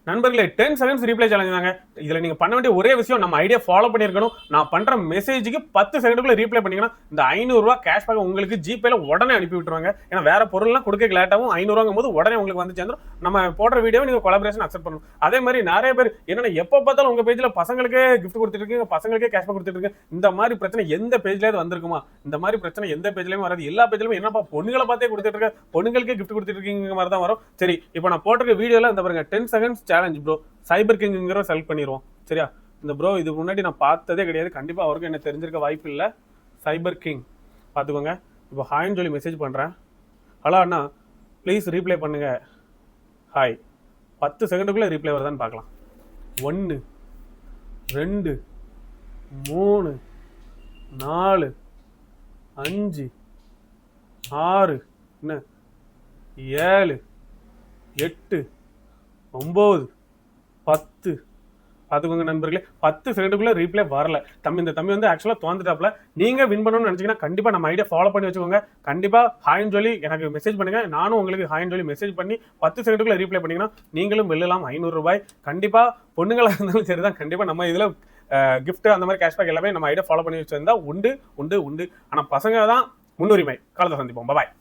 நண்பர்களே 10 seconds reply challenge தாங்க. இதுல நீங்க பண்ண வேண்டிய ஒரே விஷயம் நம்ம ஐடியா ஃபாலோ பண்ணிருக்கணும். நான் பண்ற மெசேஜுக்கு 10 செகண்டுக்குள்ள ரீப்ளை பண்ணீங்கன்னா இந்த 500 ரூபாய் கேஷ்பேக் உங்களுக்கு ஜிபேல உடனே அனுப்பி விட்டுருவாங்க. ஏன்னா வேற பொருள்லாம் கொடுக்க லேட்டாகவும் 500 ரூபாங்கும் போது உடனே உங்களுக்கு வந்து சேர்ந்துடும். நம்ம போடுற வீடியோவை நீங்க கொலாபரேஷன் அக்செப்ட் பண்ணணும். அதே மாதிரி நிறைய பேர் என்னன்னா எப்ப பார்த்தாலும் உங்க பேஜ்ல பசங்களுக்கே கிஃப்ட் கொடுத்துட்டு இருக்கீங்க, பசங்களுக்கே கேஷ்பேக் கொடுத்துட்டு இருக்கீங்க. இந்த மாதிரி பிரச்சனை எந்த பேஜ்லயாவது வந்திருக்குமா? இந்த மாதிரி பிரச்சனை எந்த பேஜ்லயும் வராது. எல்லா பேஜ்லயும் என்னப்பா பொண்ணுங்களை பார்த்தே கொடுத்துட்டு இருக்க, பொண்ணுங்களுக்கே கிஃப்ட் கொடுத்துட்டு இருக்கீங்க மாதிரி தான் வரும். சரி, இப்போ நான் போட்டிருக்க வீடியோல இந்த பாருங்க 10 செகண்ட்ஸ் சேலஞ்ச் ப்ரோ சைபர் கிங்ங்கிற செலக்ட் பண்ணிடுவோம். சரியா? இந்த ப்ரோ இது முன்னாடி நான் பார்த்ததே கிடையாது. கண்டிப்பா அவருக்கு என்ன தெரிஞ்சிருக்க வாய்ப்பு இல்லை. சைபர் கிங் பார்த்துக்கோங்க. இப்போ ஹாய்ன்னு சொல்லி மெசேஜ் பண்றேன். ஹலோ அண்ணா ப்ளீஸ் ரீப்ளை பண்ணுங்க. ஹாய். 10 செகண்டுக்குள்ள ரீப்ளை வருதான்னு பார்க்கலாம். 1 2 3 4 5 6 என்ன 7 8 9 10 பார்த்துக்கோங்க நண்பர்களே. 10 செகண்டுக்குள்ள ரீப்ளை வரல. இந்த தம்பி வந்து ஆக்சுவலா தோந்துட்டாப்ல. நீங்க வின் பண்ணணும்னு நினைச்சீங்கன்னா கண்டிப்பா நம்ம ஐடியா ஃபாலோ பண்ணி வச்சுக்கோங்க. கண்டிப்பா ஹாய்ன்னு சொல்லி எனக்கு மெசேஜ் பண்ணுங்க. நானும் உங்களுக்கு ஹாய்ன்னு சொல்லி மெசேஜ் பண்ணி 10 செகண்டுக்குள்ள ரீப்ளை பண்ணீங்கன்னா நீங்களும் வெல்லலாம் 500 ரூபாய். கண்டிப்பா பொண்ணுங்களா இருந்தாலும் சரிதான். கண்டிப்பா நம்ம இதுல கிஃப்ட் அந்த மாதிரி கேஷ்பேக் எல்லாமே நம்ம ஐடியா ஃபாலோ பண்ணி வச்சிருந்தா உண்டு உண்டு உண்டு. ஆனா பசங்க தான் முன்னுரிமை. காலத்தை சந்திப்போம். பாய்.